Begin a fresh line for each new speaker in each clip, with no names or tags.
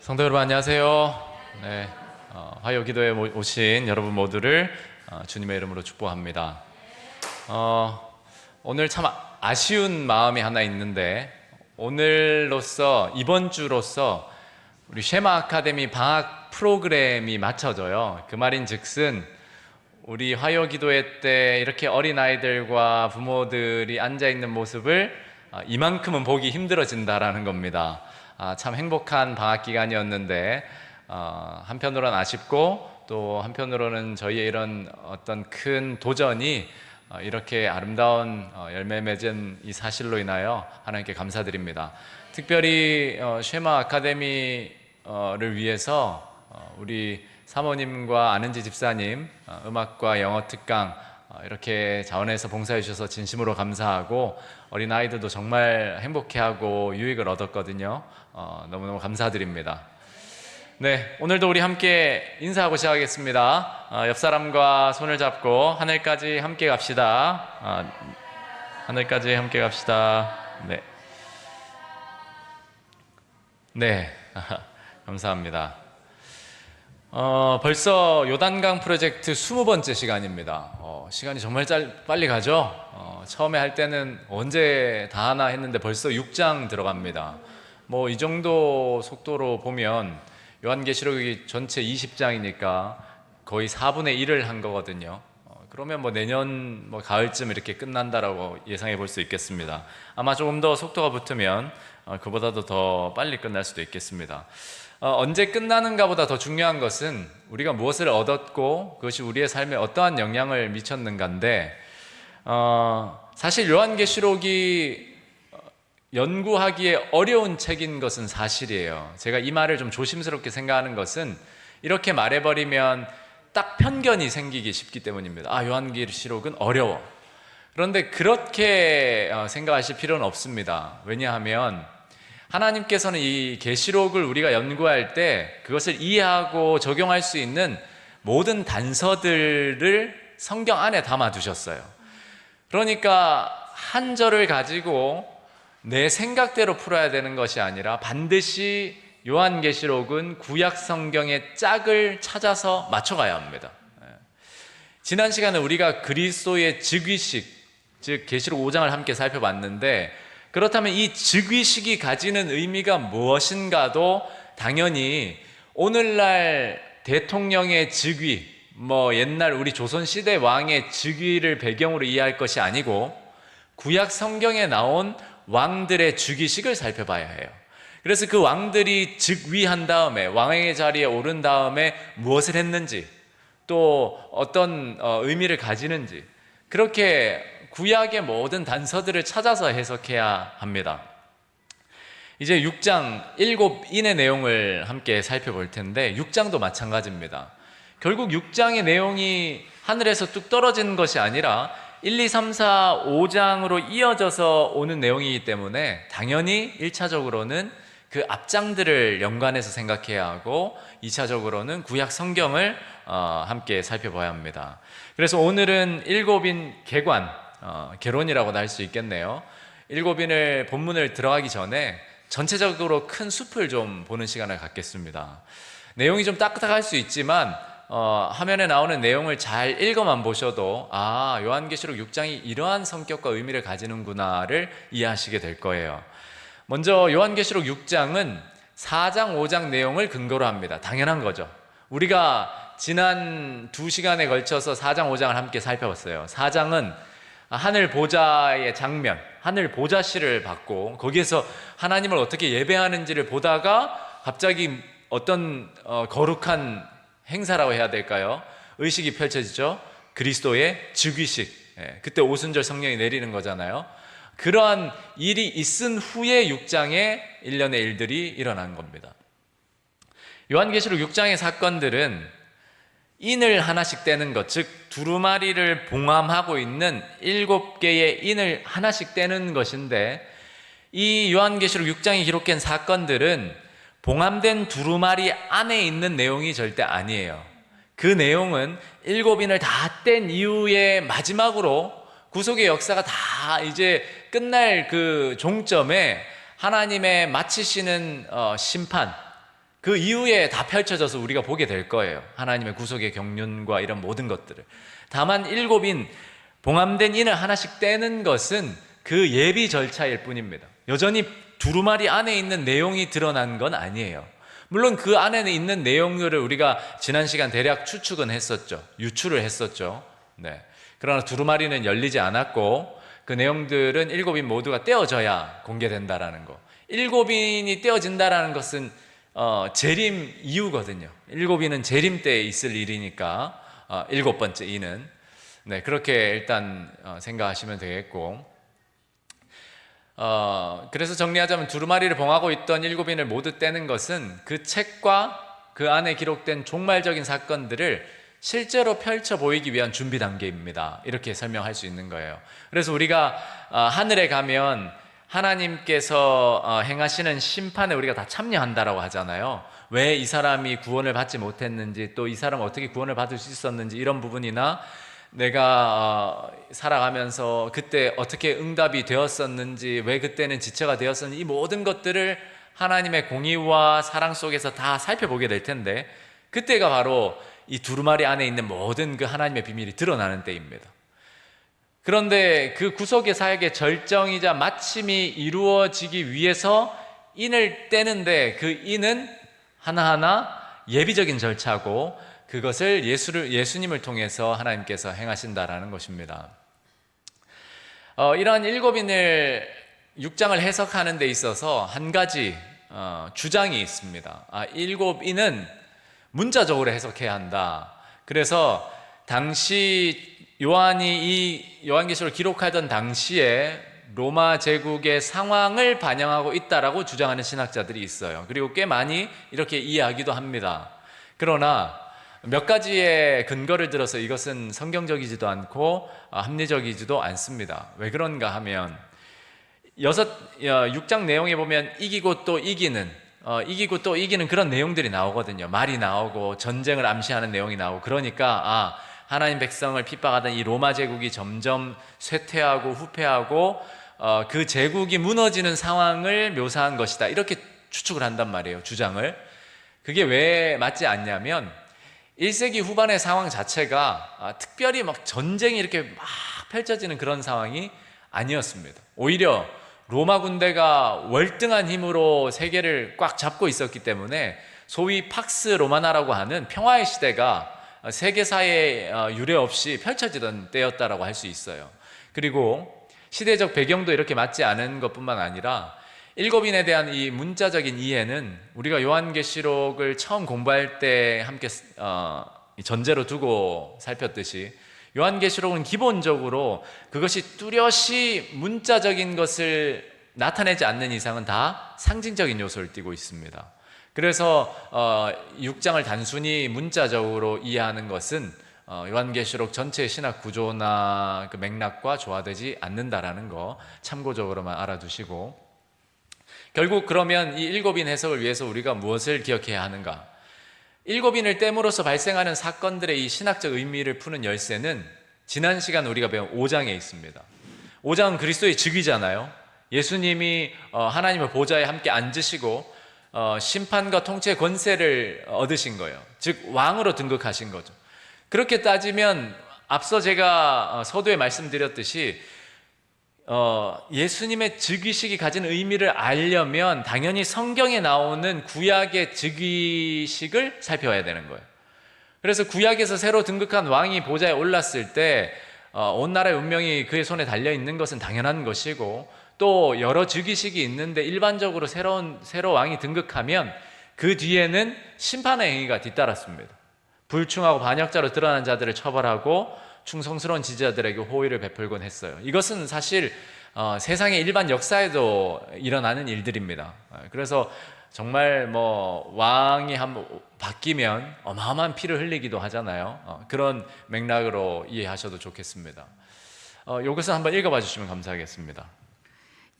성도 여러분 안녕하세요. 네, 화요 기도에 오신 여러분 모두를 주님의 이름으로 축복합니다. 오늘 참 아쉬운 마음이 하나 있는데 오늘로써 이번 주로써 우리 쉐마 아카데미 방학 프로그램이 마쳐져요. 그 말인즉슨 우리 화요 기도회 때 이렇게 어린 아이들과 부모들이 앉아 있는 모습을 이만큼은 보기 힘들어진다라는 겁니다. 참 행복한 방학 기간이었는데 한편으로는 아쉽고 또 한편으로는 저희의 이런 어떤 큰 도전이 이렇게 아름다운 열매 맺은 이 사실로 인하여 하나님께 감사드립니다. 특별히 쉐마 아카데미를 위해서 우리 사모님과 아는지 집사님 음악과 영어 특강 이렇게 자원해서 봉사해 주셔서 진심으로 감사하고 어린아이들도 정말 행복해하고 유익을 얻었거든요. 너무너무 감사드립니다. 네, 오늘도 우리 함께 인사하고 시작하겠습니다. 옆 사람과 손을 잡고 하늘까지 함께 갑시다. 하늘까지 함께 갑시다. 네, 네, 감사합니다. 벌써 요단강 프로젝트 20번째 시간입니다. 시간이 정말 빨리 가죠? 처음에 할 때는 언제 다 하나 했는데 벌써 6장 들어갑니다. 뭐 이 정도 속도로 보면 요한계시록이 전체 20장이니까 거의 4분의 1을 한 거거든요. 그러면 뭐 내년 가을쯤 이렇게 끝난다라고 예상해 볼 수 있겠습니다. 아마 조금 더 속도가 붙으면 그보다도 더 빨리 끝날 수도 있겠습니다. 언제 끝나는가 보다 더 중요한 것은 우리가 무엇을 얻었고 그것이 우리의 삶에 어떠한 영향을 미쳤는가인데 사실 요한계시록이 연구하기에 어려운 책인 것은 사실이에요. 제가 이 말을 좀 조심스럽게 생각하는 것은 이렇게 말해버리면 딱 편견이 생기기 쉽기 때문입니다. 요한계시록은 어려워. 그런데 그렇게 생각하실 필요는 없습니다. 왜냐하면 하나님께서는 이 계시록을 우리가 연구할 때 그것을 이해하고 적용할 수 있는 모든 단서들을 성경 안에 담아 두셨어요. 그러니까 한 절을 가지고 내 생각대로 풀어야 되는 것이 아니라 반드시 요한계시록은 구약 성경의 짝을 찾아서 맞춰가야 합니다. 지난 시간에 우리가 그리스도의 즉위식, 즉 계시록 5장을 함께 살펴봤는데 그렇다면 이 즉위식이 가지는 의미가 무엇인가도 당연히 오늘날 대통령의 즉위, 옛날 우리 조선시대 왕의 즉위를 배경으로 이해할 것이 아니고 구약 성경에 나온 왕들의 즉위식을 살펴봐야 해요. 그래서 그 왕들이 즉위한 다음에 왕의 자리에 오른 다음에 무엇을 했는지 또 어떤 의미를 가지는지 그렇게 구약의 모든 단서들을 찾아서 해석해야 합니다. 이제 6장 7인의 내용을 함께 살펴볼 텐데 6장도 마찬가지입니다. 결국 6장의 내용이 하늘에서 뚝 떨어지는 것이 아니라 1, 2, 3, 4, 5장으로 이어져서 오는 내용이기 때문에 당연히 1차적으로는 그 앞장들을 연관해서 생각해야 하고 2차적으로는 구약 성경을 함께 살펴봐야 합니다. 그래서 오늘은 7인 개관, 개론이라고도 할 수 있겠네요. 7인을 본문을 들어가기 전에 전체적으로 큰 숲을 좀 보는 시간을 갖겠습니다. 내용이 좀 딱딱할 수 있지만 화면에 나오는 내용을 잘 읽어만 보셔도 요한계시록 6장이 이러한 성격과 의미를 가지는구나를 이해하시게 될 거예요. 먼저 요한계시록 6장은 4장 5장 내용을 근거로 합니다. 당연한 거죠. 우리가 지난 2시간에 걸쳐서 4장 5장을 함께 살펴봤어요. 4장은 하늘 보좌의 장면, 하늘 보좌실을 봤고 거기에서 하나님을 어떻게 예배하는지를 보다가 갑자기 어떤 거룩한 행사라고 해야 될까요? 의식이 펼쳐지죠. 그리스도의 즉위식. 그때 오순절 성령이 내리는 거잖아요. 그러한 일이 있은 후에 6장에 일련의 일들이 일어난 겁니다. 요한계시록 6장의 사건들은 인을 하나씩 떼는 것, 즉 두루마리를 봉함하고 있는 7개의 인을 하나씩 떼는 것인데 이 요한계시록 6장에 기록된 사건들은 봉함된 두루마리 안에 있는 내용이 절대 아니에요. 그 내용은 7인을 다 뗀 이후에 마지막으로 구속의 역사가 다 이제 끝날 그 종점에 하나님의 마치시는 심판, 그 이후에 다 펼쳐져서 우리가 보게 될 거예요. 하나님의 구속의 경륜과 이런 모든 것들을. 다만 7인, 봉함된 인을 하나씩 떼는 것은 그 예비 절차일 뿐입니다. 여전히 두루마리 안에 있는 내용이 드러난 건 아니에요. 물론 그 안에 있는 내용들을 우리가 지난 시간 대략 추측은 했었죠. 유추를 했었죠. 네. 그러나 두루마리는 열리지 않았고 그 내용들은 7인 모두가 떼어져야 공개된다라는 거. 7인이 떼어진다라는 것은 재림 이후거든요. 7인은 재림 때에 있을 일이니까 7번째 인은 네, 그렇게 일단 생각하시면 되겠고, 그래서 정리하자면 두루마리를 봉하고 있던 7인을 모두 떼는 것은 그 책과 그 안에 기록된 종말적인 사건들을 실제로 펼쳐 보이기 위한 준비 단계입니다. 이렇게 설명할 수 있는 거예요. 그래서 우리가 하늘에 가면 하나님께서 행하시는 심판에 우리가 다 참여한다라고 하잖아요. 왜 이 사람이 구원을 받지 못했는지, 또 이 사람은 어떻게 구원을 받을 수 있었는지, 이런 부분이나 내가 살아가면서 그때 어떻게 응답이 되었었는지, 왜 그때는 지체가 되었었는지, 이 모든 것들을 하나님의 공의와 사랑 속에서 다 살펴보게 될 텐데, 그때가 바로 이 두루마리 안에 있는 모든 그 하나님의 비밀이 드러나는 때입니다. 그런데 그 구속의 사역의 절정이자 마침이 이루어지기 위해서 인을 떼는데, 그 인은 하나하나 예비적인 절차고 그것을 예수님을 통해서 하나님께서 행하신다라는 것입니다. 이러한 7인을 6장을 해석하는 데 있어서 한 가지 주장이 있습니다. 7인은 문자적으로 해석해야 한다. 그래서 당시 요한이 이 요한계시록을 기록하던 당시에 로마 제국의 상황을 반영하고 있다라고 주장하는 신학자들이 있어요. 그리고 꽤 많이 이렇게 이해하기도 합니다. 그러나 몇 가지의 근거를 들어서 이것은 성경적이지도 않고 합리적이지도 않습니다. 왜 그런가 하면 6장 내용에 보면 이기고 또 이기는 그런 내용들이 나오거든요. 말이 나오고 전쟁을 암시하는 내용이 나오고, 그러니까 하나님 백성을 핍박하던 이 로마 제국이 점점 쇠퇴하고 후퇴하고 그 제국이 무너지는 상황을 묘사한 것이다, 이렇게 추측을 한단 말이에요. 주장을. 그게 왜 맞지 않냐면 1세기 후반의 상황 자체가 특별히 막 전쟁이 이렇게 막 펼쳐지는 그런 상황이 아니었습니다. 오히려 로마 군대가 월등한 힘으로 세계를 꽉 잡고 있었기 때문에 소위 팍스 로마나라고 하는 평화의 시대가 세계사에 유례 없이 펼쳐지던 때였다라고 할 수 있어요. 그리고 시대적 배경도 이렇게 맞지 않은 것뿐만 아니라 7인에 대한 이 문자적인 이해는 우리가 요한계시록을 처음 공부할 때 함께 전제로 두고 살폈듯이, 요한계시록은 기본적으로 그것이 뚜렷이 문자적인 것을 나타내지 않는 이상은 다 상징적인 요소를 띠고 있습니다. 그래서 6장을 단순히 문자적으로 이해하는 것은 요한계시록 전체의 신학 구조나 그 맥락과 조화되지 않는다라는 거 참고적으로만 알아두시고, 결국 그러면 이 7인 해석을 위해서 우리가 무엇을 기억해야 하는가? 7인을 땜으로써 발생하는 사건들의 이 신학적 의미를 푸는 열쇠는 지난 시간 우리가 배운 5장에 있습니다. 5장은 그리스도의 즉위잖아요. 예수님이 하나님의 보좌에 함께 앉으시고 심판과 통치의 권세를 얻으신 거예요. 즉 왕으로 등극하신 거죠. 그렇게 따지면 앞서 제가 서두에 말씀드렸듯이 예수님의 즉위식이 가진 의미를 알려면 당연히 성경에 나오는 구약의 즉위식을 살펴야 되는 거예요. 그래서 구약에서 새로 등극한 왕이 보좌에 올랐을 때 온 나라의 운명이 그의 손에 달려있는 것은 당연한 것이고, 또 여러 즉위식이 있는데 일반적으로 새로 왕이 등극하면 그 뒤에는 심판의 행위가 뒤따랐습니다. 불충하고 반역자로 드러난 자들을 처벌하고 충성스러운 지지자들에게 호의를 베풀곤 했어요. 이것은 사실 세상의 일반 역사에도 일어나는 일들입니다. 그래서 정말 왕이 한번 바뀌면 어마어마한 피를 흘리기도 하잖아요. 그런 맥락으로 이해하셔도 좋겠습니다. 이것을 한번 읽어봐 주시면 감사하겠습니다.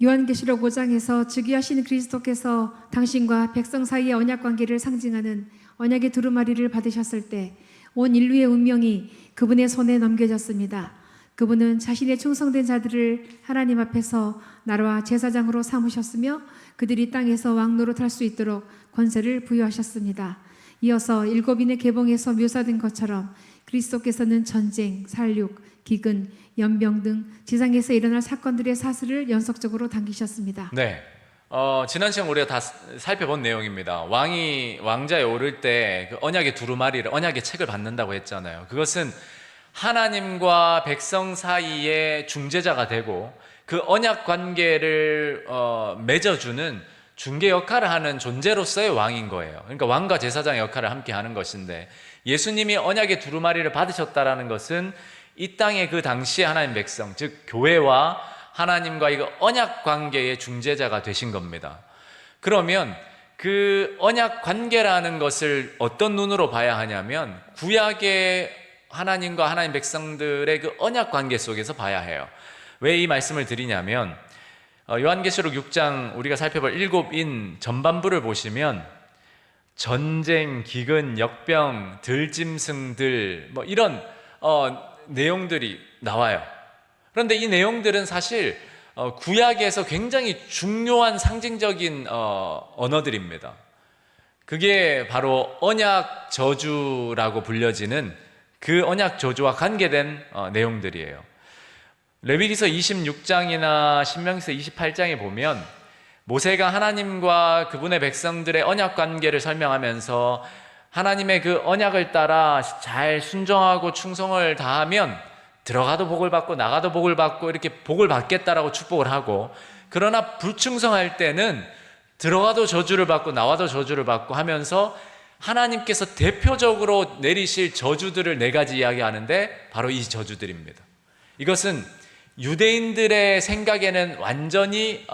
요한계시록 5장에서 즉위하신 그리스도께서 당신과 백성 사이의 언약 관계를 상징하는 언약의 두루마리를 받으셨을 때 온 인류의 운명이 그분의 손에 넘겨졌습니다. 그분은 자신의 충성된 자들을 하나님 앞에서 나라와 제사장으로 삼으셨으며 그들이 땅에서 왕노릇할 수 있도록 권세를 부여하셨습니다. 이어서 일곱인의 계봉에서 묘사된 것처럼 그리스도께서는 전쟁, 살육, 기근, 연병 등 지상에서 일어날 사건들의 사슬을 연속적으로 당기셨습니다.
네. 지난 시간 우리가 다 살펴본 내용입니다. 왕자에 오를 때 그 언약의 두루마리를, 언약의 책을 받는다고 했잖아요. 그것은 하나님과 백성 사이의 중재자가 되고 그 언약 관계를 맺어주는 중개 역할을 하는 존재로서의 왕인 거예요. 그러니까 왕과 제사장의 역할을 함께 하는 것인데, 예수님이 언약의 두루마리를 받으셨다라는 것은 이 땅의 그 당시의 하나님 백성, 즉 교회와 하나님과 이 언약 관계의 중재자가 되신 겁니다. 그러면 그 언약 관계라는 것을 어떤 눈으로 봐야 하냐면 구약의 하나님과 하나님 백성들의 그 언약 관계 속에서 봐야 해요. 왜 이 말씀을 드리냐면, 요한계시록 6장 우리가 살펴볼 일곱인 전반부를 보시면 전쟁, 기근, 역병, 들짐승들 뭐 이런 내용들이 나와요. 그런데 이 내용들은 사실 구약에서 굉장히 중요한 상징적인 언어들입니다. 그게 바로 언약 저주라고 불려지는 그 언약 저주와 관계된 내용들이에요. 레위기서 26장이나 신명기서 28장에 보면 모세가 하나님과 그분의 백성들의 언약 관계를 설명하면서 하나님의 그 언약을 따라 잘 순종하고 충성을 다하면 들어가도 복을 받고 나가도 복을 받고 이렇게 복을 받겠다라고 축복을 하고, 그러나 불충성할 때는 들어가도 저주를 받고 나와도 저주를 받고 하면서 하나님께서 대표적으로 내리실 저주들을 4가지 이야기하는데 바로 이 저주들입니다. 이것은 유대인들의 생각에는 완전히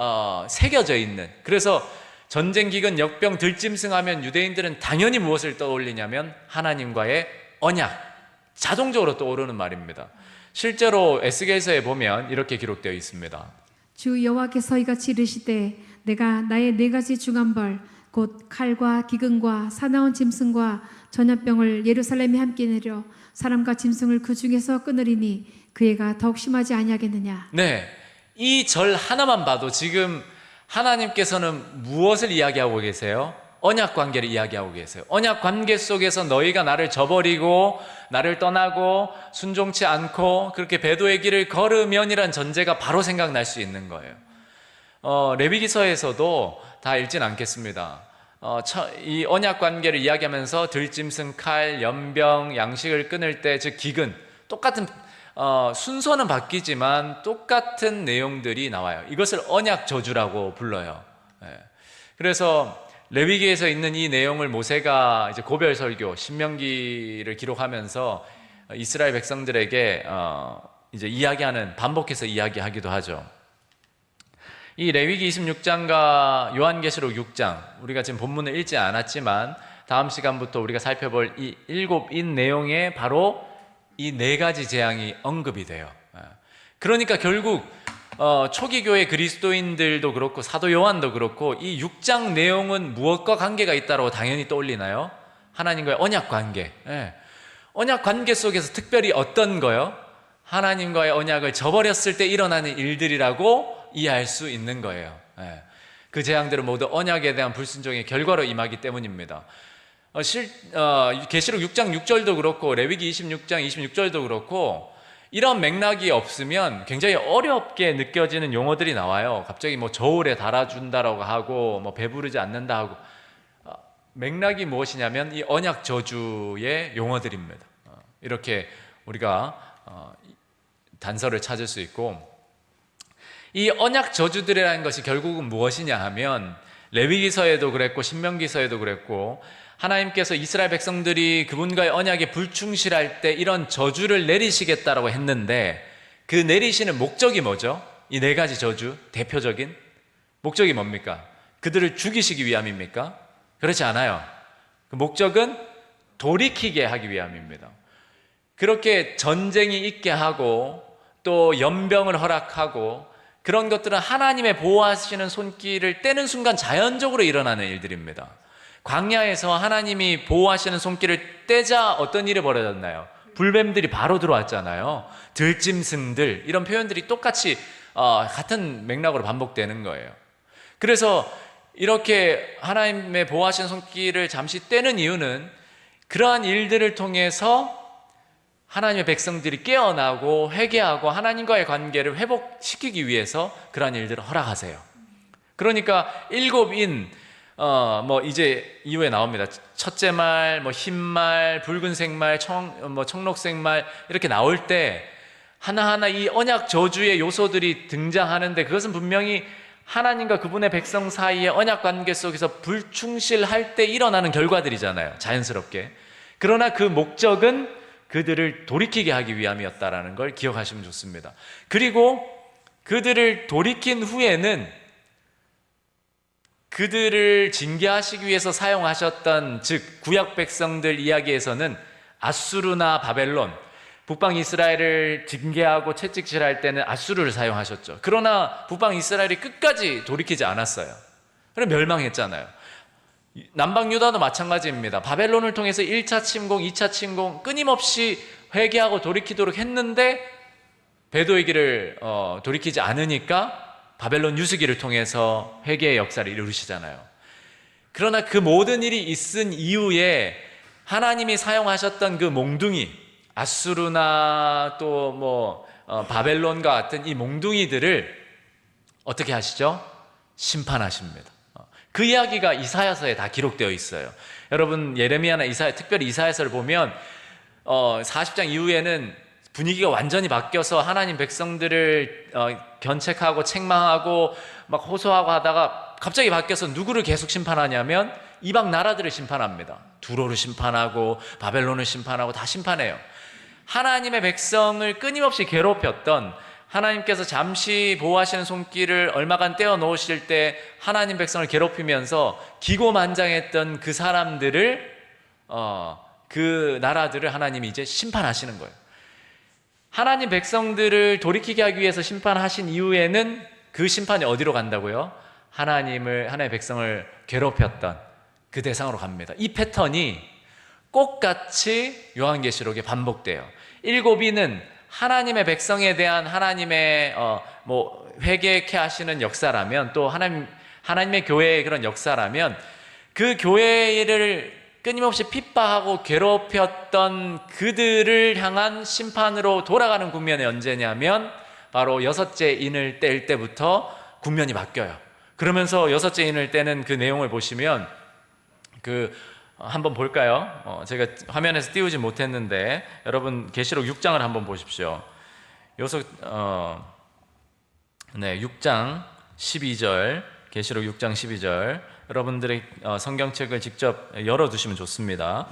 새겨져 있는, 그래서 전쟁, 기근, 역병, 들짐승 하면 유대인들은 당연히 무엇을 떠올리냐면 하나님과의 언약, 자동적으로 떠오르는 말입니다. 실제로 에스겔서에 보면 이렇게 기록되어 있습니다.
주 여호와께서 이같이 이르시되 내가 나의 4가지 중한 벌 곧 칼과 기근과 사나운 짐승과 전염병을 예루살렘에 함께 내려 사람과 짐승을 그 중에서 끊으리니 그 해가 더욱 심하지 아니하겠느냐.
네, 이 절 하나만 봐도 지금 하나님께서는 무엇을 이야기하고 계세요? 언약 관계를 이야기하고 계세요. 언약 관계 속에서 너희가 나를 저버리고 나를 떠나고 순종치 않고 그렇게 배도의 길을 걸으면이란 전제가 바로 생각날 수 있는 거예요. 레위기서에서도 다 읽진 않겠습니다. 이 언약 관계를 이야기하면서 들짐승, 칼, 연병, 양식을 끊을 때, 즉 기근, 똑같은 순서는 바뀌지만 똑같은 내용들이 나와요. 이것을 언약 저주라고 불러요. 그래서 레위기에서 있는 이 내용을 모세가 이제 고별 설교, 신명기를 기록하면서 이스라엘 백성들에게 이제 이야기하는, 반복해서 이야기하기도 하죠. 이 레위기 26장과 요한계시록 6장, 우리가 지금 본문을 읽지 않았지만 다음 시간부터 우리가 살펴볼 이 7인 내용에 바로 이 4가지 재앙이 언급이 돼요. 그러니까 결국 초기 교회 그리스도인들도 그렇고 사도 요한도 그렇고 이 6장 내용은 무엇과 관계가 있다고 당연히 떠올리나요? 하나님과의 언약 관계. 언약 관계 속에서 특별히 어떤 거요? 하나님과의 언약을 저버렸을 때 일어나는 일들이라고 이해할 수 있는 거예요. 그 재앙들은 모두 언약에 대한 불순종의 결과로 임하기 때문입니다. 계시록 6장 6절도 그렇고 레위기 26장 26절도 그렇고 이런 맥락이 없으면 굉장히 어렵게 느껴지는 용어들이 나와요. 갑자기 뭐 저울에 달아준다라고 하고 뭐 배부르지 않는다 하고, 맥락이 무엇이냐면 이 언약 저주의 용어들입니다. 이렇게 우리가 단서를 찾을 수 있고, 이 언약 저주들이라는 것이 결국은 무엇이냐 하면 레위기서에도 그랬고 신명기서에도 그랬고 하나님께서 이스라엘 백성들이 그분과의 언약에 불충실할 때 이런 저주를 내리시겠다라고 했는데 그 내리시는 목적이 뭐죠? 이 4가지 저주 대표적인 목적이 뭡니까? 그들을 죽이시기 위함입니까? 그렇지 않아요. 그 목적은 돌이키게 하기 위함입니다. 그렇게 전쟁이 있게 하고 또 연병을 허락하고 그런 것들은 하나님의 보호하시는 손길을 떼는 순간 자연적으로 일어나는 일들입니다. 광야에서 하나님이 보호하시는 손길을 떼자 어떤 일이 벌어졌나요? 불뱀들이 바로 들어왔잖아요. 들짐승들, 이런 표현들이 똑같이 같은 맥락으로 반복되는 거예요. 그래서 이렇게 하나님의 보호하신 손길을 잠시 떼는 이유는 그러한 일들을 통해서 하나님의 백성들이 깨어나고 회개하고 하나님과의 관계를 회복시키기 위해서 그러한 일들을 허락하세요. 그러니까 일곱인 이제 이후에 나옵니다. 첫째 말, 흰말, 붉은색 말, 청록색 말 이렇게 나올 때 하나하나 이 언약 저주의 요소들이 등장하는데 그것은 분명히 하나님과 그분의 백성 사이의 언약 관계 속에서 불충실할 때 일어나는 결과들이잖아요. 자연스럽게. 그러나 그 목적은 그들을 돌이키게 하기 위함이었다라는 걸 기억하시면 좋습니다. 그리고 그들을 돌이킨 후에는 그들을 징계하시기 위해서 사용하셨던 즉 구약 백성들 이야기에서는 아수르나 바벨론, 북방 이스라엘을 징계하고 채찍질할 때는 아수르를 사용하셨죠. 그러나 북방 이스라엘이 끝까지 돌이키지 않았어요. 그럼 멸망했잖아요. 남방 유다도 마찬가지입니다. 바벨론을 통해서 1차 침공, 2차 침공 끊임없이 회개하고 돌이키도록 했는데 배도의 길을 돌이키지 않으니까 바벨론 유수기를 통해서 회개의 역사를 이루시잖아요. 그러나 그 모든 일이 있은 이후에 하나님이 사용하셨던 그 몽둥이, 아수르나 또 바벨론과 같은 이 몽둥이들을 어떻게 하시죠? 심판하십니다. 그 이야기가 이사야서에 다 기록되어 있어요. 여러분 예레미야나 이사야, 특별히 이사야서를 보면 40장 이후에는 분위기가 완전히 바뀌어서 하나님 백성들을 견책하고 책망하고 막 호소하고 하다가 갑자기 바뀌어서 누구를 계속 심판하냐면 이방 나라들을 심판합니다. 두로를 심판하고 바벨론을 심판하고 다 심판해요. 하나님의 백성을 끊임없이 괴롭혔던, 하나님께서 잠시 보호하시는 손길을 얼마간 떼어 놓으실 때 하나님 백성을 괴롭히면서 기고만장했던 그 사람들을 그 나라들을 하나님이 이제 심판하시는 거예요. 하나님 백성들을 돌이키게 하기 위해서 심판하신 이후에는 그 심판이 어디로 간다고요? 하나님의 백성을 괴롭혔던 그 대상으로 갑니다. 이 패턴이 똑같이 요한계시록에 반복돼요. 일곱이는 하나님의 백성에 대한 하나님의 회개케 하시는 역사라면, 또 하나님의 교회의 그런 역사라면, 그 교회를 끊임없이 핍박하고 괴롭혔던 그들을 향한 심판으로 돌아가는 국면이 언제냐면 바로 여섯째 인을 뗄 때부터 국면이 바뀌어요. 그러면서 여섯째 인을 떼는 그 내용을 보시면 한번 볼까요? 제가 화면에서 띄우지 못했는데 여러분 계시록 6장을 한번 보십시오. 6장 12절, 계시록 6장 12절, 여러분들의 성경책을 직접 열어두시면 좋습니다.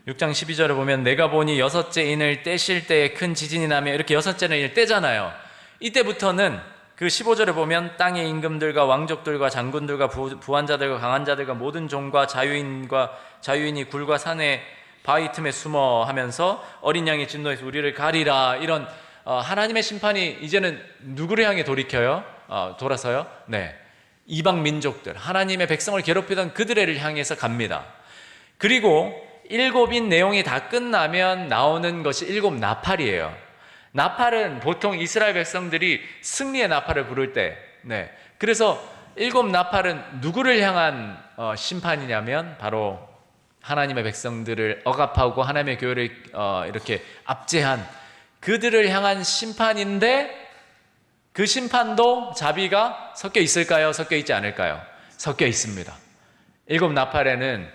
6장 12절을 보면 내가 보니 여섯째 인을 떼실 때에 큰 지진이 나며, 이렇게 여섯째 인을 떼잖아요. 이때부터는 그 15절에 보면 땅의 임금들과 왕족들과 장군들과 부한자들과 강한자들과 모든 종과 자유인이 굴과 산의 바위 틈에 숨어 하면서 어린 양의 진노에서 우리를 가리라, 이런 하나님의 심판이 이제는 누구를 향해 돌아서요? 네, 이방 민족들, 하나님의 백성을 괴롭히던 그들을 향해서 갑니다. 그리고 일곱인 내용이 다 끝나면 나오는 것이 일곱 나팔이에요. 나팔은 보통 이스라엘 백성들이 승리의 나팔을 부를 때, 그래서 일곱 나팔은 누구를 향한 심판이냐면 바로 하나님의 백성들을 억압하고 하나님의 교회를 이렇게 압제한 그들을 향한 심판인데, 그 심판도 자비가 섞여 있을까요? 섞여 있지 않을까요? 섞여 있습니다. 일곱 나팔에는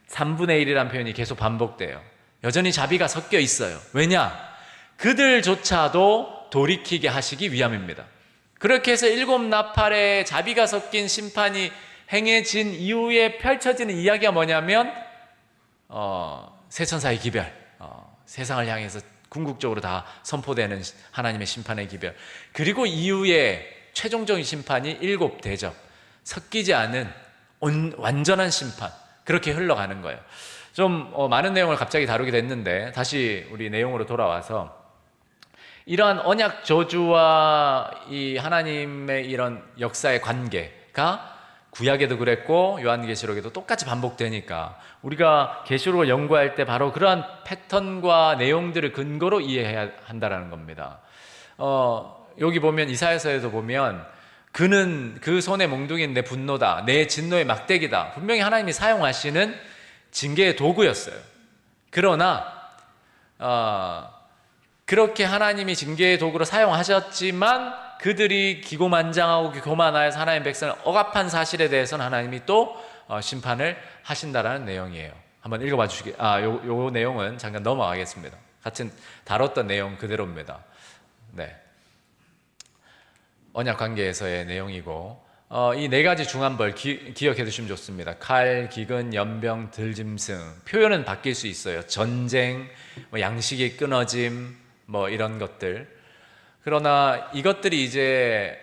3분의 1이라는 표현이 계속 반복돼요. 여전히 자비가 섞여 있어요. 왜냐? 그들조차도 돌이키게 하시기 위함입니다. 그렇게 해서 일곱 나팔에 자비가 섞인 심판이 행해진 이후에 펼쳐지는 이야기가 뭐냐면 세천사의 기별, 세상을 향해서 궁극적으로 다 선포되는 하나님의 심판의 기별, 그리고 이후에 최종적인 심판이 일곱 대접, 섞이지 않은 완전한 심판, 그렇게 흘러가는 거예요. 좀 많은 내용을 갑자기 다루게 됐는데 다시 우리 내용으로 돌아와서, 이러한 언약 저주와 이 하나님의 이런 역사의 관계가 구약에도 그랬고 요한계시록에도 똑같이 반복되니까 우리가 계시록을 연구할 때 바로 그러한 패턴과 내용들을 근거로 이해해야 한다는 겁니다. 여기 보면 이사야서에도 보면 그는 그 손의 몽둥이는 내 분노다, 내 진노의 막대기다. 분명히 하나님이 사용하시는 징계의 도구였어요. 그러나 그렇게 하나님이 징계의 도구로 사용하셨지만 그들이 기고만장하고 교만하여서 하나님의 백성을 억압한 사실에 대해서는 하나님이 또 심판을 하신다라는 내용이에요. 한번 읽어봐 주시기. 요 내용은 잠깐 넘어가겠습니다. 같은 다뤘던 내용 그대로입니다. 네. 언약 관계에서의 내용이고, 이 네 가지 중한벌 기억해 두시면 좋습니다. 칼, 기근, 연병, 들짐승. 표현은 바뀔 수 있어요. 전쟁, 양식이 끊어짐, 이런 것들. 그러나 이것들이 이제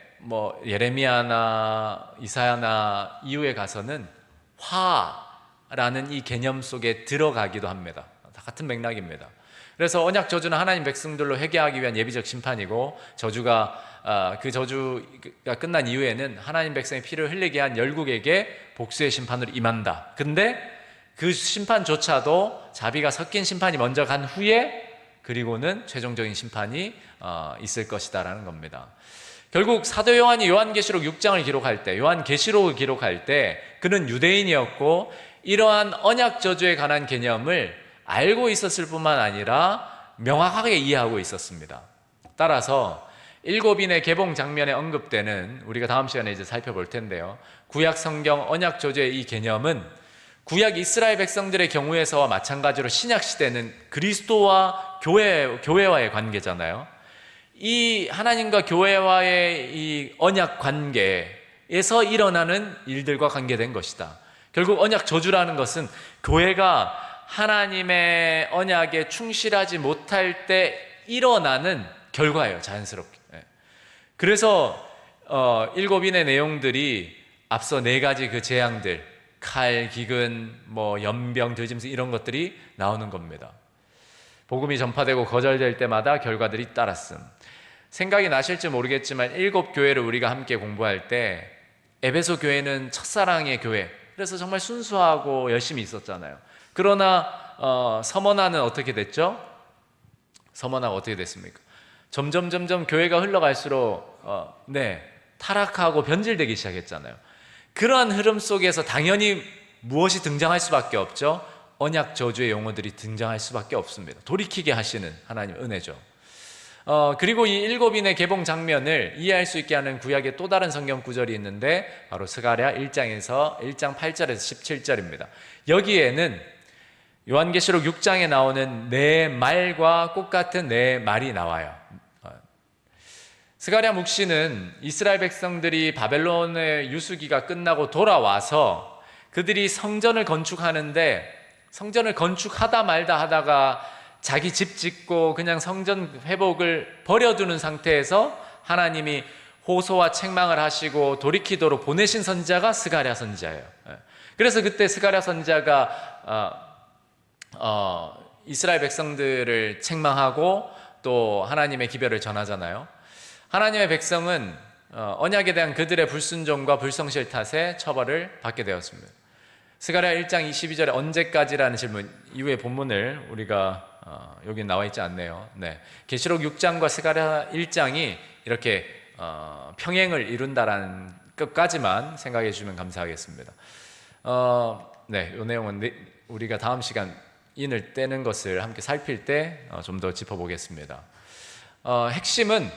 예레미야나 이사야나 이후에 가서는 화라는 이 개념 속에 들어가기도 합니다. 다 같은 맥락입니다. 그래서 언약 저주는 하나님 백성들로 회개하기 위한 예비적 심판이고, 그 저주가 끝난 이후에는 하나님 백성의 피를 흘리게 한 열국에게 복수의 심판으로 임한다. 근데 그 심판조차도 자비가 섞인 심판이 먼저 간 후에 그리고는 최종적인 심판이 있을 것이다라는 겁니다. 결국 사도 요한이 요한계시록 6장을 기록할 때, 요한계시록을 기록할 때 그는 유대인이었고 이러한 언약 저주에 관한 개념을 알고 있었을 뿐만 아니라 명확하게 이해하고 있었습니다. 따라서 일곱인의 개봉 장면에 언급되는, 우리가 다음 시간에 이제 살펴볼 텐데요, 구약 성경 언약 저주의 이 개념은 구약 이스라엘 백성들의 경우에서와 마찬가지로 신약 시대는 그리스도와 교회와의 관계잖아요. 이 하나님과 교회와의 이 언약 관계에서 일어나는 일들과 관계된 것이다. 결국 언약 저주라는 것은 교회가 하나님의 언약에 충실하지 못할 때 일어나는 결과예요, 자연스럽게. 그래서 일곱인의 내용들이 앞서 네 가지 그 재앙들, 칼, 기근, 연병, 들짐승 이런 것들이 나오는 겁니다. 복음이 전파되고 거절될 때마다 결과들이 따랐음. 생각이 나실지 모르겠지만 일곱 교회를 우리가 함께 공부할 때 에베소 교회는 첫사랑의 교회, 그래서 정말 순수하고 열심히 있었잖아요. 그러나 서머나는 어떻게 됐죠? 서머나가 어떻게 됐습니까? 점점 교회가 흘러갈수록 타락하고 변질되기 시작했잖아요. 그러한 흐름 속에서 당연히 무엇이 등장할 수밖에 없죠? 언약 저주의 용어들이 등장할 수밖에 없습니다. 돌이키게 하시는 하나님의 은혜죠. 그리고 이 일곱인의 개봉 장면을 이해할 수 있게 하는 구약의 또 다른 성경 구절이 있는데 바로 스가랴 1장 8절에서 17절입니다. 여기에는 요한계시록 6장에 나오는 내 말과 똑같은 내 말이 나와요. 스가랴 묵시는 이스라엘 백성들이 바벨론의 유수기가 끝나고 돌아와서 그들이 성전을 건축하는데, 성전을 건축하다 말다 하다가 자기 집 짓고 그냥 성전 회복을 버려두는 상태에서 하나님이 호소와 책망을 하시고 돌이키도록 보내신 선지자가 스가랴 선지자예요. 그래서 그때 스가랴 선지자가 이스라엘 백성들을 책망하고 또 하나님의 기별을 전하잖아요. 하나님의 백성은 언약에 대한 그들의 불순종과 불성실 탓에 처벌을 받게 되었습니다. 스가랴 1장 22절에 언제까지라는 질문, 이후의 본문을 우리가 여기 나와 있지 않네요. 계시록 6장과 스가랴 1장이 이렇게 평행을 이룬다라는 끝까지만 생각해 주시면 감사하겠습니다. 이 내용은 우리가 다음 시간 인을 떼는 것을 함께 살필 때 좀 더 짚어보겠습니다. 핵심은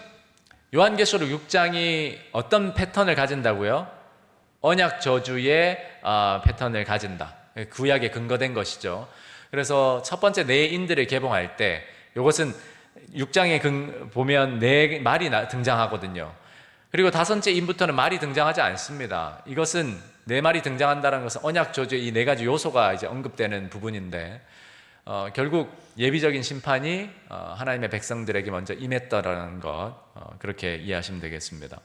요한계시록 6장이 어떤 패턴을 가진다고요? 언약 저주의 패턴을 가진다. 구약에 근거된 것이죠. 그래서 첫 번째 네 인들을 개봉할 때 이것은 6장에 보면 네 말이 등장하거든요. 그리고 다섯째 인부터는 말이 등장하지 않습니다. 이것은 네 말이 등장한다는 것은 언약 저주의 이 네 가지 요소가 이제 언급되는 부분인데, 결국 예비적인 심판이 하나님의 백성들에게 먼저 임했다라는 것, 그렇게 이해하시면 되겠습니다.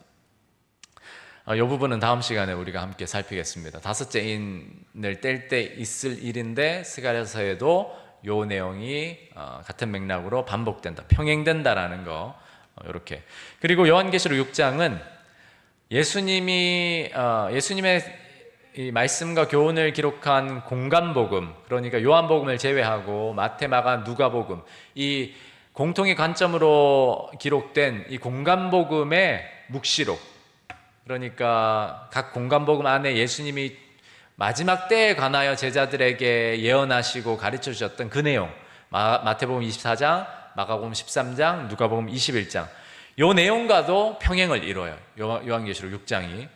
이 부분은 다음 시간에 우리가 함께 살피겠습니다. 다섯째 인을 뗄 때 있을 일인데 스가랴서에도 이 내용이 같은 맥락으로 반복된다, 평행된다라는 거, 이렇게. 그리고 요한계시록 6장은 예수님의 이 말씀과 교훈을 기록한 공간복음, 그러니까 요한복음을 제외하고 마태, 마가, 누가복음, 이 공통의 관점으로 기록된 이 공간복음의 묵시록, 그러니까 각 공간복음 안에 예수님이 마지막 때에 관하여 제자들에게 예언하시고 가르쳐 주셨던 그 내용, 마태복음 24장, 마가복음 13장, 누가복음 21장, 요 내용과도 평행을 이뤄요. 요한계시록 6장이.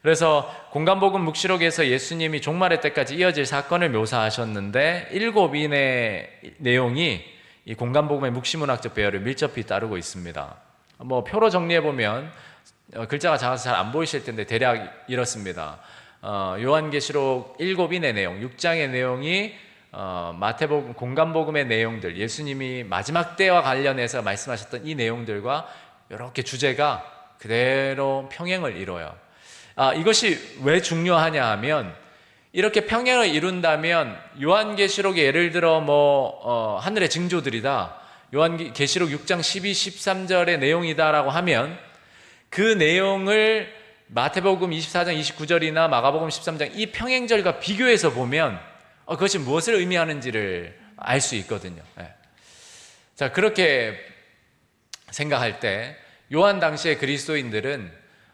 그래서 공간복음 묵시록에서 예수님이 종말의 때까지 이어질 사건을 묘사하셨는데 7인의 내용이 이 공간복음의 묵시문학적 배열을 밀접히 따르고 있습니다. 뭐 표로 정리해 보면 글자가 작아서 잘 안 보이실 텐데 대략 이렇습니다. 요한계시록 7인의 내용, 6장의 내용이 마태복음, 공간복음의 내용들, 예수님이 마지막 때와 관련해서 말씀하셨던 이 내용들과 이렇게 주제가 그대로 평행을 이뤄요. 이것이 왜 중요하냐 하면 이렇게 평행을 이룬다면 요한계시록에 예를 들어 하늘의 징조들이다, 요한계시록 6장 12, 13절의 내용이다라고 하면 그 내용을 마태복음 24장 29절이나 마가복음 13장 이 평행절과 비교해서 보면 그것이 무엇을 의미하는지를 알 수 있거든요. 자, 그렇게 생각할 때 요한 당시의 그리스도인들은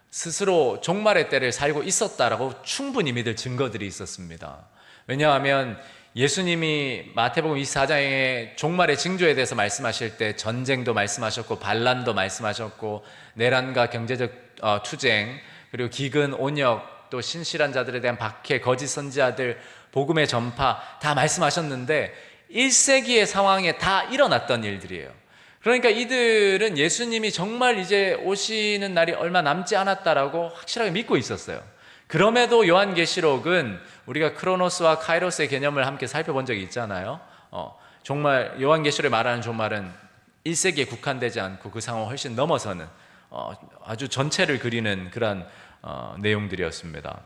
스스로 종말의 때를 살고 있었다라고 충분히 믿을 증거들이 있었습니다. 왜냐하면 예수님이 마태복음 24장의 종말의 징조에 대해서 말씀하실 때 전쟁도 말씀하셨고 반란도 말씀하셨고 내란과 경제적 투쟁, 그리고 기근, 온역, 또 신실한 자들에 대한 박해, 거짓 선지자들, 복음의 전파 다 말씀하셨는데 1세기의 상황에 다 일어났던 일들이에요. 그러니까 이들은 예수님이 정말 이제 오시는 날이 얼마 남지 않았다라고 확실하게 믿고 있었어요. 그럼에도 요한계시록은 우리가 크로노스와 카이로스의 개념을 함께 살펴본 적이 있잖아요. 정말 요한계시록에 말하는 종말은 1세기에 국한되지 않고 그 상황을 훨씬 넘어서는 아주 전체를 그리는 그런 내용들이었습니다.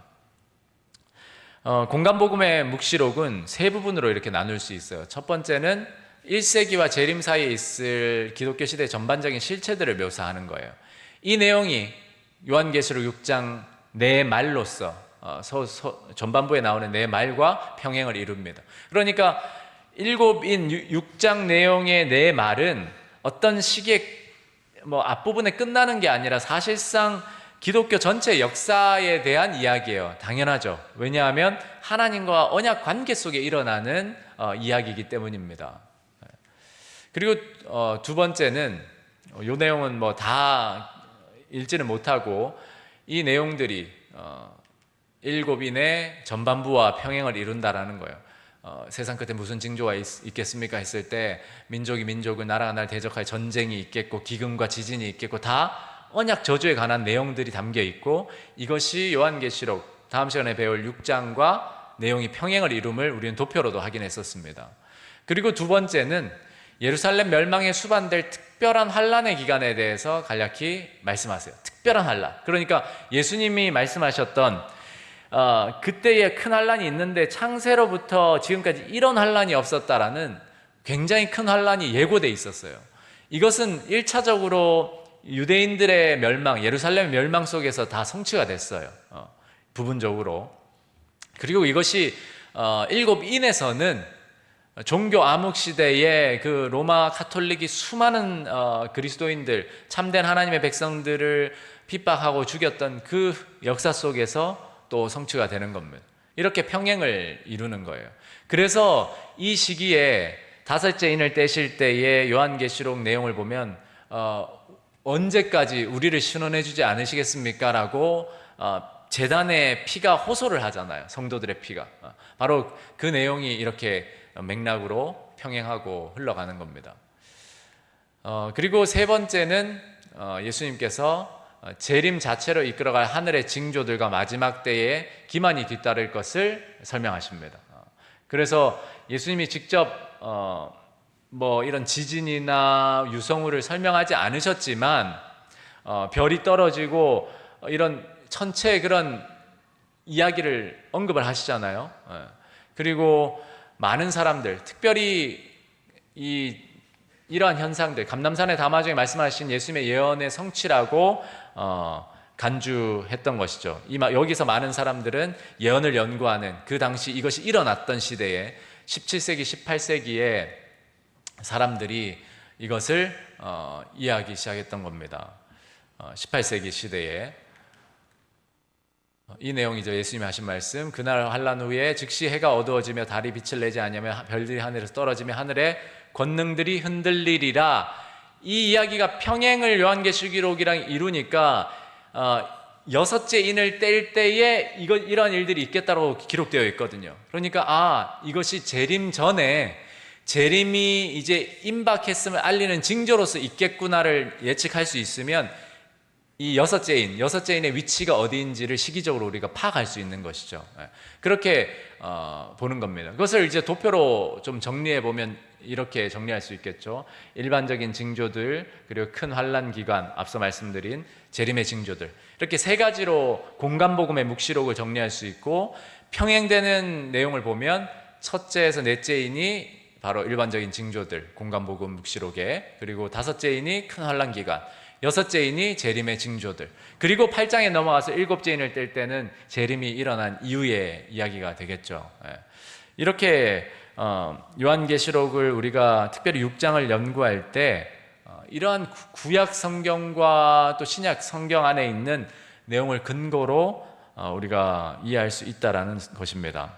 공간복음의 묵시록은 세 부분으로 이렇게 나눌 수 있어요. 첫 번째는 1세기와 재림 사이에 있을 기독교 시대의 전반적인 실체들을 묘사하는 거예요. 이 내용이 요한계시록 6장 네 말로서 전반부에 나오는 네 말과 평행을 이룹니다. 그러니까 7인 6장 내용의 네 말은 어떤 시기에 앞부분에 끝나는 게 아니라 사실상 기독교 전체 역사에 대한 이야기예요. 당연하죠. 왜냐하면 하나님과 언약 관계 속에 일어나는 이야기이기 때문입니다. 그리고 두 번째는 이 내용은 다 읽지는 못하고 이 내용들이 7인의 전반부와 평행을 이룬다라는 거예요. 세상 끝에 무슨 징조가 있겠습니까 했을 때 민족이 민족을, 나라가 나라를 대적할 전쟁이 있겠고 기근과 지진이 있겠고 다 언약 저주에 관한 내용들이 담겨 있고, 이것이 요한계시록 다음 시간에 배울 6장과 내용이 평행을 이룸을 우리는 도표로도 확인했었습니다. 그리고 두 번째는 예루살렘 멸망에 수반될 특별한 환란의 기간에 대해서 간략히 말씀하세요. 특별한 환란. 그러니까 예수님이 말씀하셨던 그때에 큰 환란이 있는데 창세로부터 지금까지 이런 환란이 없었다라는 굉장히 큰 환란이 예고돼 있었어요. 이것은 1차적으로 유대인들의 멸망, 예루살렘 멸망 속에서 다 성취가 됐어요. 부분적으로. 그리고 이것이 일곱인에서는 종교 암흑 시대에 그 로마 카톨릭이 수많은 그리스도인들, 참된 하나님의 백성들을 핍박하고 죽였던 그 역사 속에서 또 성취가 되는 겁니다. 이렇게 평행을 이루는 거예요. 그래서 이 시기에 다섯째 인을 떼실 때의 요한계시록 내용을 보면 언제까지 우리를 신원해 주지 않으시겠습니까? 라고 제단의 피가 호소를 하잖아요. 성도들의 피가. 바로 그 내용이 이렇게 맥락으로 평행하고 흘러가는 겁니다. 그리고 세 번째는 예수님께서 재림 자체로 이끌어갈 하늘의 징조들과 마지막 때에 기만이 뒤따를 것을 설명하십니다. 그래서 예수님이 직접 이런 지진이나 유성우를 설명하지 않으셨지만 별이 떨어지고 이런 천체의 그런 이야기를 언급을 하시잖아요. 그리고 많은 사람들, 특별히 이러한 현상들, 감람산의 담화 중에 말씀하신 예수님의 예언의 성취라고 간주했던 것이죠. 여기서 많은 사람들은 예언을 연구하는 그 당시 이것이 일어났던 시대에 17세기, 18세기에 사람들이 이것을 이해하기 시작했던 겁니다. 18세기 시대에. 이 내용이죠. 예수님이 하신 말씀. 그날 환란 후에 즉시 해가 어두워지며 달이 빛을 내지 않으며 별들이 하늘에서 떨어지며 하늘의 권능들이 흔들리리라. 이 이야기가 평행을 요한계시록이랑 이루니까 여섯째 인을 뗄 때에 이런 일들이 있겠다고 기록되어 있거든요. 그러니까 이것이 재림 전에 재림이 이제 임박했음을 알리는 징조로서 있겠구나를 예측할 수 있으면 이 여섯째 인의 위치가 어디인지를 시기적으로 우리가 파악할 수 있는 것이죠. 그렇게 보는 겁니다. 그것을 이제 도표로 좀 정리해 보면 이렇게 정리할 수 있겠죠. 일반적인 징조들, 그리고 큰 환란 기간, 앞서 말씀드린 재림의 징조들, 이렇게 세 가지로 공간복음의 묵시록을 정리할 수 있고, 평행되는 내용을 보면 첫째에서 넷째 인이 바로 일반적인 징조들, 공간복음 묵시록에, 그리고 다섯째 인이 큰 환란 기간, 여섯째 인이 재림의 징조들, 그리고 8장에 넘어가서 일곱째 인을 뗄 때는 재림이 일어난 이후의 이야기가 되겠죠. 이렇게 요한계시록을 우리가 특별히 6장을 연구할 때 이러한 구약 성경과 또 신약 성경 안에 있는 내용을 근거로 우리가 이해할 수 있다라는 것입니다.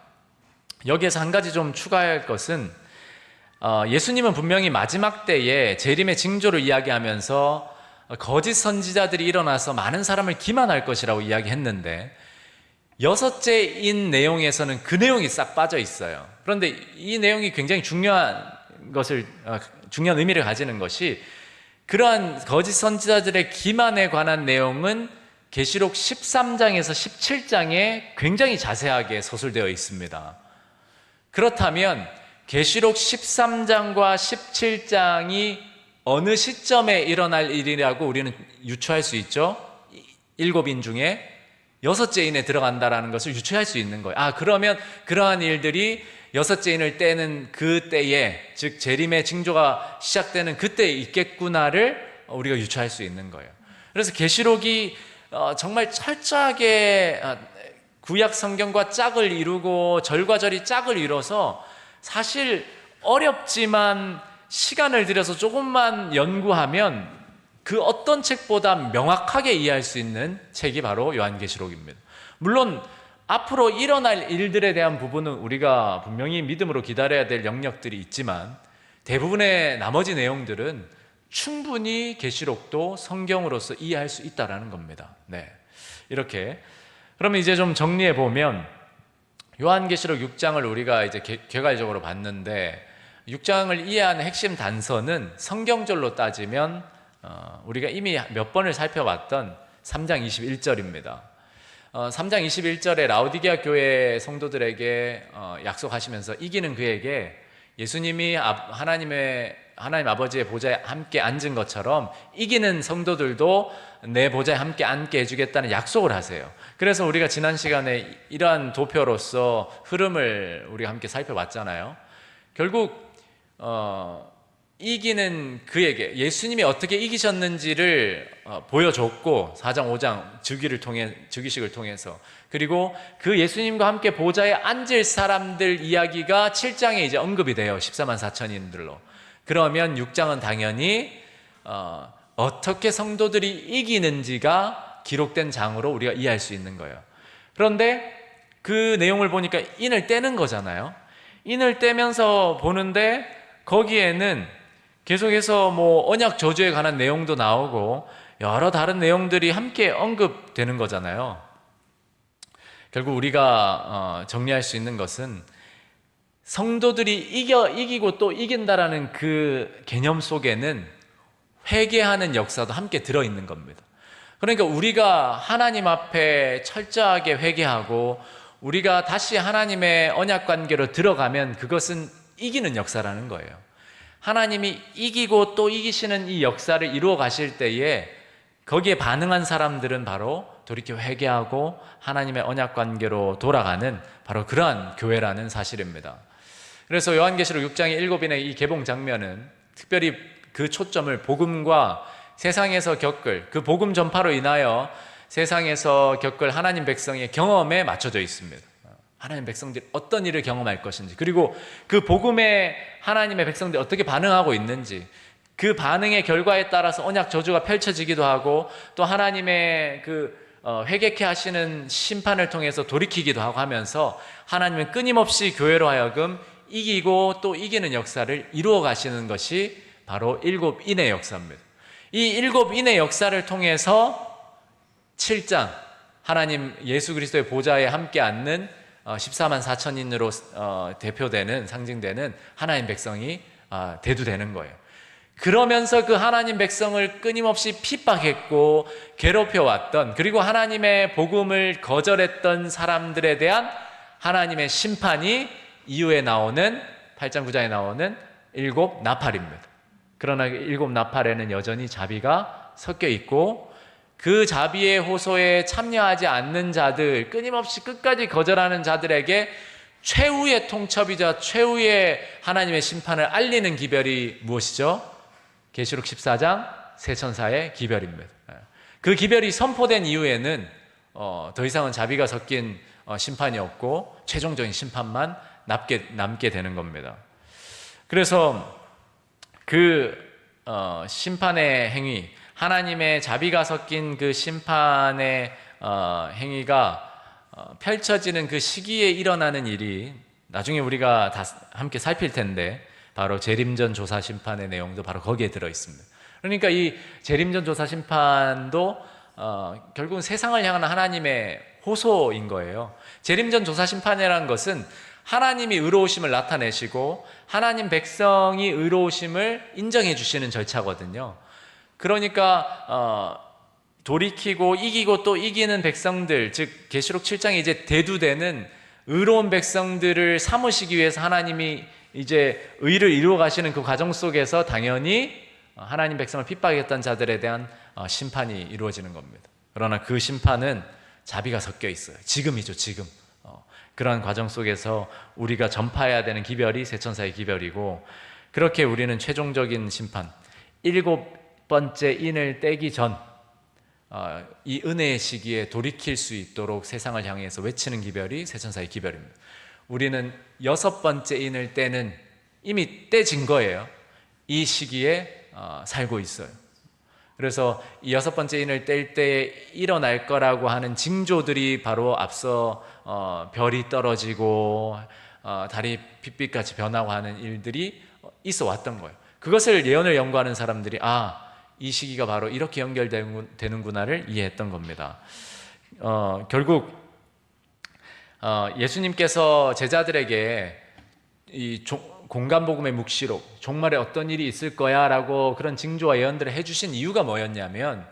여기에서 한 가지 좀 추가할 것은, 예수님은 분명히 마지막 때에 재림의 징조를 이야기하면서 거짓 선지자들이 일어나서 많은 사람을 기만할 것이라고 이야기했는데, 여섯째 인 내용에서는 그 내용이 싹 빠져 있어요. 그런데 이 내용이 굉장히 중요한 의미를 가지는 것이, 그러한 거짓 선지자들의 기만에 관한 내용은 계시록 13장에서 17장에 굉장히 자세하게 서술되어 있습니다. 그렇다면 계시록 13장과 17장이 어느 시점에 일어날 일이라고 우리는 유추할 수 있죠? 일곱 인 중에 여섯째 인에 들어간다라는 것을 유추할 수 있는 거예요. 그러면 그러한 일들이 여섯째 인을 떼는 그 때에, 즉 재림의 징조가 시작되는 그때에 있겠구나를 우리가 유추할 수 있는 거예요. 그래서 계시록이 정말 철저하게 구약 성경과 짝을 이루고 절과절이 짝을 이뤄서, 사실 어렵지만 시간을 들여서 조금만 연구하면 그 어떤 책보다 명확하게 이해할 수 있는 책이 바로 요한계시록입니다. 물론 앞으로 일어날 일들에 대한 부분은 우리가 분명히 믿음으로 기다려야 될 영역들이 있지만, 대부분의 나머지 내용들은 충분히 계시록도 성경으로서 이해할 수 있다는 겁니다. 이렇게 그러면 이제 좀 정리해 보면, 요한계시록 6장을 우리가 이제 개괄적으로 봤는데, 6장을 이해하는 핵심 단서는 성경절로 따지면 우리가 이미 몇 번을 살펴봤던 3장 21절입니다. 3장 21절에 라오디게아 교회 성도들에게 약속하시면서 이기는 그에게 예수님이 하나님 아버지의 보좌에 함께 앉은 것처럼 이기는 성도들도 내 보좌에 함께 앉게 해주겠다는 약속을 하세요. 그래서 우리가 지난 시간에 이러한 도표로서 흐름을 우리가 함께 살펴봤잖아요. 결국 이기는 그에게 예수님이 어떻게 이기셨는지를 보여줬고, 4장 5장 즉위식을 통해서, 그리고 그 예수님과 함께 보좌에 앉을 사람들 이야기가 7장에 이제 언급이 돼요. 14만 4천인들로. 그러면 6장은 당연히 어떻게 성도들이 이기는지가 기록된 장으로 우리가 이해할 수 있는 거예요. 그런데 그 내용을 보니까 인을 떼는 거잖아요. 인을 떼면서 보는데 거기에는 계속해서 언약 저주에 관한 내용도 나오고 여러 다른 내용들이 함께 언급되는 거잖아요. 결국 우리가 정리할 수 있는 것은, 성도들이 이기고 또 이긴다라는 그 개념 속에는 회개하는 역사도 함께 들어있는 겁니다. 그러니까 우리가 하나님 앞에 철저하게 회개하고 우리가 다시 하나님의 언약 관계로 들어가면 그것은 이기는 역사라는 거예요. 하나님이 이기고 또 이기시는 이 역사를 이루어 가실 때에 거기에 반응한 사람들은 바로 돌이켜 회개하고 하나님의 언약 관계로 돌아가는 바로 그러한 교회라는 사실입니다. 그래서 요한계시록 6장의 7인의 이 개봉 장면은 특별히 그 초점을 복음과 세상에서 겪을 그 복음 전파로 인하여 세상에서 겪을 하나님 백성의 경험에 맞춰져 있습니다. 하나님 백성들이 어떤 일을 경험할 것인지, 그리고 그 복음에 하나님의 백성들이 어떻게 반응하고 있는지, 그 반응의 결과에 따라서 언약 저주가 펼쳐지기도 하고 또 하나님의 그 회개케 하시는 심판을 통해서 돌이키기도 하고 하면서 하나님은 끊임없이 교회로 하여금 이기고 또 이기는 역사를 이루어 가시는 것이 바로 일곱 인의 역사입니다. 이 일곱 인의 역사를 통해서 7장 하나님 예수 그리스도의 보좌에 함께 앉는 14만 4천인으로 대표되는 상징되는 하나님 백성이 대두되는 거예요. 그러면서 그 하나님 백성을 끊임없이 핍박했고 괴롭혀왔던, 그리고 하나님의 복음을 거절했던 사람들에 대한 하나님의 심판이 이후에 나오는 8장 9장에 나오는 일곱 나팔입니다. 그러나 일곱 나팔에는 여전히 자비가 섞여 있고, 그 자비의 호소에 참여하지 않는 자들, 끊임없이 끝까지 거절하는 자들에게 최후의 통첩이자 최후의 하나님의 심판을 알리는 기별이 무엇이죠? 계시록 14장 새 천사의 기별입니다. 그 기별이 선포된 이후에는 더 이상은 자비가 섞인 심판이 없고 최종적인 심판만 남게 되는 겁니다. 그래서 그 심판의 행위, 하나님의 자비가 섞인 그 심판의 행위가 펼쳐지는 그 시기에 일어나는 일이 나중에 우리가 다 함께 살필 텐데, 바로 재림전 조사 심판의 내용도 바로 거기에 들어 있습니다. 그러니까 이 재림전 조사 심판도 결국은 세상을 향한 하나님의 호소인 거예요. 재림전 조사 심판이라는 것은 하나님이 의로우심을 나타내시고 하나님 백성이 의로우심을 인정해 주시는 절차거든요. 그러니까 돌이키고 이기고 또 이기는 백성들, 즉 계시록 7장에 이제 대두되는 의로운 백성들을 삼으시기 위해서 하나님이 이제 의를 이루어 가시는 그 과정 속에서 당연히 하나님 백성을 핍박했던 자들에 대한 심판이 이루어지는 겁니다. 그러나 그 심판은 자비가 섞여 있어요. 지금이죠, 지금. 그러한 과정 속에서 우리가 전파해야 되는 기별이 새천사의 기별이고, 그렇게 우리는 최종적인 심판, 일곱 번째 인을 떼기 전 이 은혜의 시기에 돌이킬 수 있도록 세상을 향해서 외치는 기별이 새천사의 기별입니다. 우리는 여섯 번째 인을 떼는, 이미 떼진 거예요. 이 시기에 살고 있어요. 그래서 이 여섯 번째 인을 뗄 때 일어날 거라고 하는 징조들이 바로 앞서 별이 떨어지고 달이 빛빛같이 변하고 하는 일들이 있어 왔던 거예요. 그것을 예언을 연구하는 사람들이 이 시기가 바로 이렇게 연결되는구나를 이해했던 겁니다. 결국 예수님께서 제자들에게 이 공간복음의 묵시록, 종말에 어떤 일이 있을 거야 라고 그런 징조와 예언들을 해주신 이유가 뭐였냐면,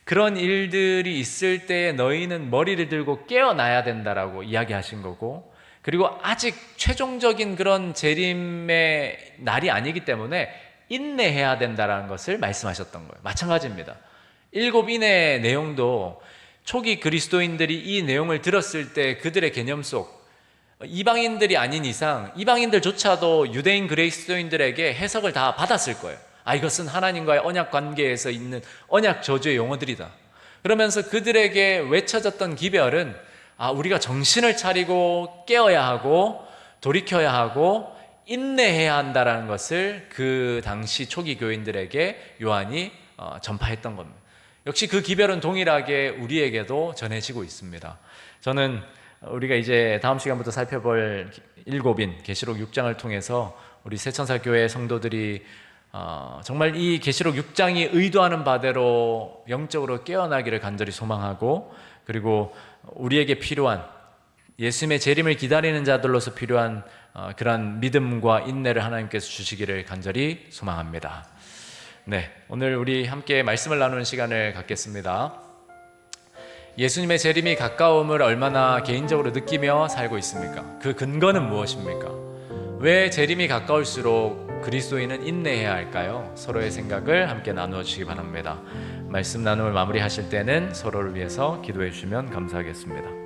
그런 일들이 있을 때에 너희는 머리를 들고 깨어나야 된다라고 이야기하신 거고, 그리고 아직 최종적인 그런 재림의 날이 아니기 때문에 인내해야 된다라는 것을 말씀하셨던 거예요. 마찬가지입니다. 일곱 인의 내용도 초기 그리스도인들이 이 내용을 들었을 때 그들의 개념 속, 이방인들이 아닌 이상 이방인들조차도 유대인 그리스도인들에게 해석을 다 받았을 거예요. 이것은 하나님과의 언약 관계에서 있는 언약 저주의 용어들이다. 그러면서 그들에게 외쳐졌던 기별은 우리가 정신을 차리고 깨어야 하고 돌이켜야 하고 인내해야 한다라는 것을 그 당시 초기 교인들에게 요한이 전파했던 겁니다. 역시 그 기별은 동일하게 우리에게도 전해지고 있습니다. 저는 우리가 이제 다음 시간부터 살펴볼 일곱인 계시록 6장을 통해서 우리 새천사 교회 성도들이 정말 이 계시록 6장이 의도하는 바대로 영적으로 깨어나기를 간절히 소망하고, 그리고 우리에게 필요한 예수님의 재림을 기다리는 자들로서 필요한 그러한 믿음과 인내를 하나님께서 주시기를 간절히 소망합니다. 네, 오늘 우리 함께 말씀을 나누는 시간을 갖겠습니다. 예수님의 재림이 가까움을 얼마나 개인적으로 느끼며 살고 있습니까? 그 근거는 무엇입니까? 왜 재림이 가까울수록 그리스도인은 인내해야 할까요? 서로의 생각을 함께 나누어 주시기 바랍니다. 말씀 나눔을 마무리하실 때는 서로를 위해서 기도해 주시면 감사하겠습니다.